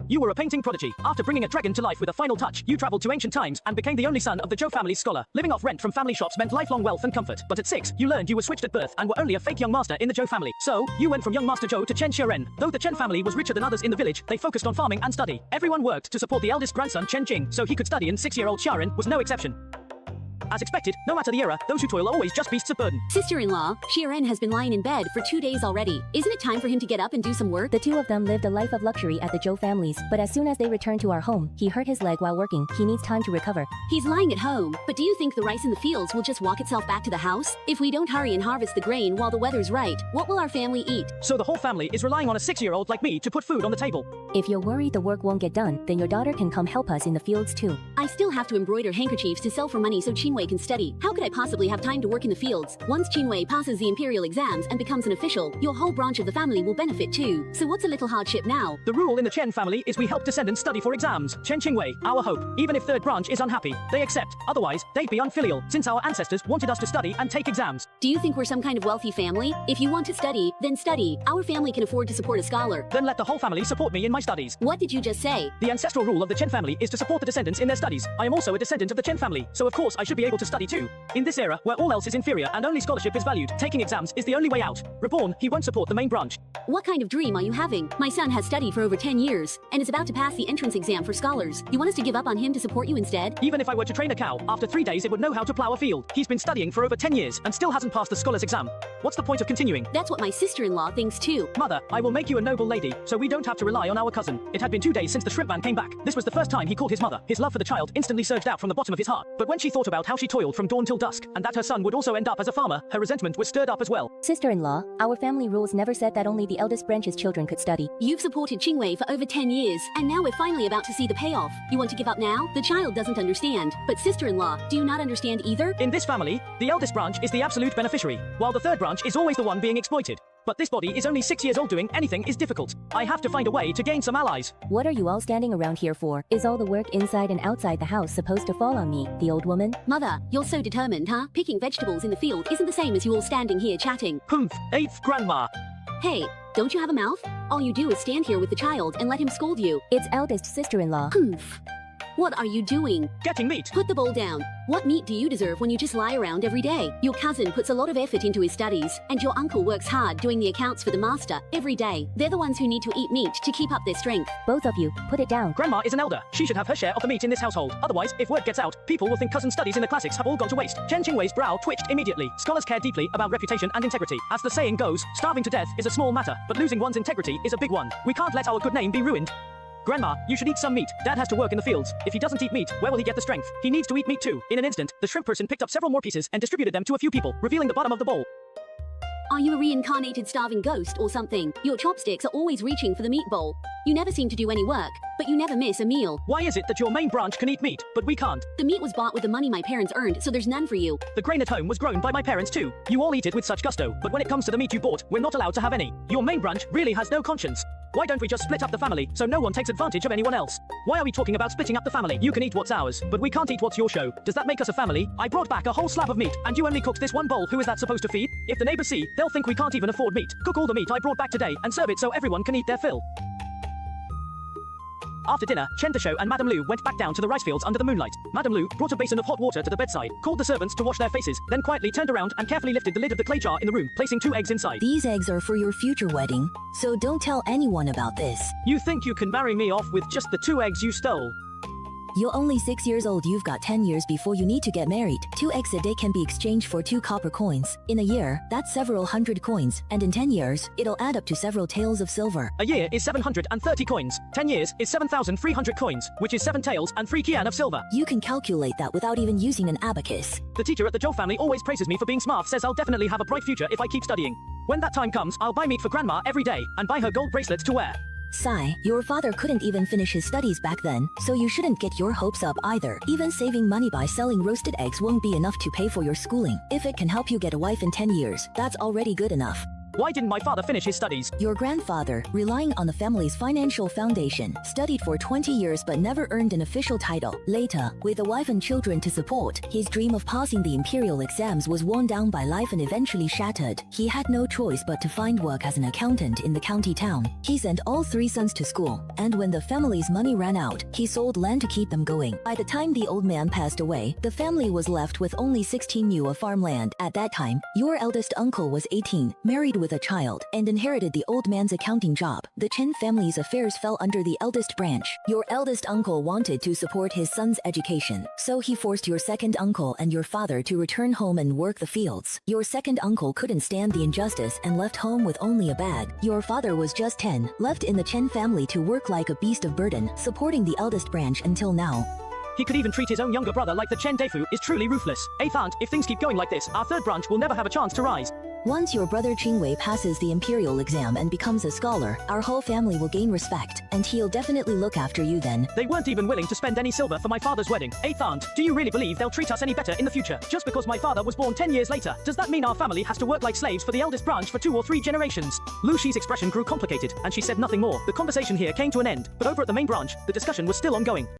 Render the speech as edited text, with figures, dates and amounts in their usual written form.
You were a painting prodigy. After bringing a dragon to life with a final touch, you traveled to ancient times and became the only son of the Zhou family's scholar. Living off rent from family shops meant lifelong wealth and comfort. But at 6, you learned you were switched at birth and were only a fake young master in the Zhou family. So, you went from young master Zhou to Chen Xiren. Though the Chen family was richer than others in the village, they focused on farming and study. Everyone worked to support the eldest grandson Chen Jing, so he could study, and 6-year-old Xiaoren was no exception. As expected, no matter the era, those who toil are always just beasts of burden. Sister-in-law, Xiren has been lying in bed for 2 days already. Isn't it time for him to get up and do some work? The two of them lived a life of luxury at the Zhou families, but as soon as they returned to our home, he hurt his leg while working. He needs time to recover. He's lying at home, but do you think the rice in the fields will just walk itself back to the house? If we don't hurry and harvest the grain while the weather's right, what will our family eat? So the whole family is relying on a 6-year-old like me to put food on the table. If you're worried the work won't get done, then your daughter can come help us in the fields too. I still have to embroider handkerchiefs to sell for money so Qinwei can study. How could I possibly have time to work in the fields? Once Qinwei passes the imperial exams and becomes an official, your whole branch of the family will benefit too. So what's a little hardship now? The rule in the Chen family is we help descendants study for exams. Chen Qingwei, our hope. Even if third branch is unhappy, they accept. Otherwise, they'd be unfilial, since our ancestors wanted us to study and take exams. Do you think we're some kind of wealthy family? If you want to study, then study. Our family can afford to support a scholar. Then let the whole family support me in my studies. What did you just say? The ancestral rule of the Chen family is to support the descendants in their studies. I am also a descendant of the Chen family, so of course I should be able to study too. In this era, where all else is inferior and only scholarship is valued, taking exams is the only way out. Reborn, he won't support the main branch. What kind of dream are you having? My son has studied for over 10 years and is about to pass the entrance exam for scholars. You want us to give up on him to support you instead? Even if I were to train a cow, after 3 days it would know how to plow a field. He's been studying for over 10 years and still hasn't passed the scholar's exam. What's the point of continuing? That's what my sister-in-law thinks too. Mother, I will make you a noble lady, so we don't have to rely on our cousin. It had been 2 days since the shrimp man came back. This was the first time he called his mother. His love for the child instantly surged out from the bottom of his heart. But when she thought about how she toiled from dawn till dusk, and that her son would also end up as a farmer, her resentment was stirred up as well. Sister-in-law, our family rules never said that only the eldest branch's children could study. You've supported Qingwei for over 10 years, and now we're finally about to see the payoff. You want to give up now? The child doesn't understand. But sister-in-law, do you not understand either? In this family, the eldest branch is the absolute beneficiary, while the third branch is always the one being exploited. But this body is only 6 years old. Doing anything is difficult. I have to find a way to gain some allies. What are you all standing around here for? Is all the work inside and outside the house supposed to fall on me, the old woman? Mother, you're so determined, huh? Picking vegetables in the field isn't the same as you all standing here chatting. Humph, 8th grandma. Hey, don't you have a mouth? All you do is stand here with the child and let him scold you. It's eldest sister-in-law. Humph. What are you doing? Getting meat. Put the bowl down. What meat do you deserve when you just lie around every day? Your cousin puts a lot of effort into his studies, and your uncle works hard doing the accounts for the master every day. They're the ones who need to eat meat to keep up their strength. Both of you, put it down. Grandma is an elder. She should have her share of the meat in this household. Otherwise, if word gets out, people will think cousin's studies in the classics have all gone to waste. Chen Qingwei's brow twitched immediately. Scholars care deeply about reputation and integrity. As the saying goes, starving to death is a small matter, but losing one's integrity is a big one. We can't let our good name be ruined. Grandma, you should eat some meat. Dad has to work in the fields. If he doesn't eat meat, where will he get the strength? He needs to eat meat too. In an instant, the shrimp person picked up several more pieces and distributed them to a few people, revealing the bottom of the bowl. Are you a reincarnated starving ghost or something? Your chopsticks are always reaching for the meat bowl. You never seem to do any work, but you never miss a meal. Why is it that your main branch can eat meat, but we can't? The meat was bought with the money my parents earned, so there's none for you. The grain at home was grown by my parents too. You all eat it with such gusto, but when it comes to the meat you bought, we're not allowed to have any. Your main branch really has no conscience. Why don't we just split up the family, so no one takes advantage of anyone else? Why are we talking about splitting up the family? You can eat what's ours, but we can't eat what's your show. Does that make us a family? I brought back a whole slab of meat, and you only cooked this one bowl. Who is that supposed to feed? If the neighbors see, they'll think we can't even afford meat. Cook all the meat I brought back today, and serve it so everyone can eat their fill. After dinner, Chen Deshou and Madame Lu went back down to the rice fields under the moonlight. Madame Lu brought a basin of hot water to the bedside, called the servants to wash their faces, then quietly turned around and carefully lifted the lid of the clay jar in the room, placing 2 eggs inside. These eggs are for your future wedding, so don't tell anyone about this. You think you can marry me off with just the 2 eggs you stole? You're only 6 years old. You've got 10 years before you need to get married. 2 eggs a day can be exchanged for 2 copper coins. In a year, that's several hundred coins, and in 10 years, it'll add up to several taels of silver. A year is 730 coins. 10 years is 7,300 coins, which is 7 taels and 3 kian of silver. You can calculate that without even using an abacus. The teacher at the Zhou family always praises me for being smart, says I'll definitely have a bright future if I keep studying. When that time comes, I'll buy meat for grandma every day, and buy her gold bracelets to wear. Sai, your father couldn't even finish his studies back then, so you shouldn't get your hopes up either. Even saving money by selling roasted eggs won't be enough to pay for your schooling. If it can help you get a wife in 10 years, that's already good enough. Why didn't my father finish his studies? Your grandfather, relying on the family's financial foundation, studied for 20 years but never earned an official title. Later, with a wife and children to support, his dream of passing the imperial exams was worn down by life and eventually shattered. He had no choice but to find work as an accountant in the county town. He sent all 3 sons to school, and when the family's money ran out, he sold land to keep them going. By the time the old man passed away, the family was left with only 16 yu of farmland. At that time, your eldest uncle was 18, married with a child, and inherited the old man's accounting job. The Chen family's affairs fell under the eldest branch. Your eldest uncle wanted to support his son's education, so he forced your second uncle and your father to return home and work the fields. Your second uncle couldn't stand the injustice and left home with only a bag. Your father was just 10, left in the Chen family to work like a beast of burden, supporting the eldest branch until now. He could even treat his own younger brother like the Chen Defu is truly ruthless. 8th aunt, if things keep going like this, our 3rd branch will never have a chance to rise. Once your brother Qingwei passes the imperial exam and becomes a scholar, our whole family will gain respect, and he'll definitely look after you then. They weren't even willing to spend any silver for my father's wedding. 8th aunt, do you really believe they'll treat us any better in the future? Just because my father was born 10 years later, does that mean our family has to work like slaves for the eldest branch for 2 or 3 generations? Lu Shi's expression grew complicated, and she said nothing more. The conversation here came to an end, but over at the main branch, the discussion was still ongoing.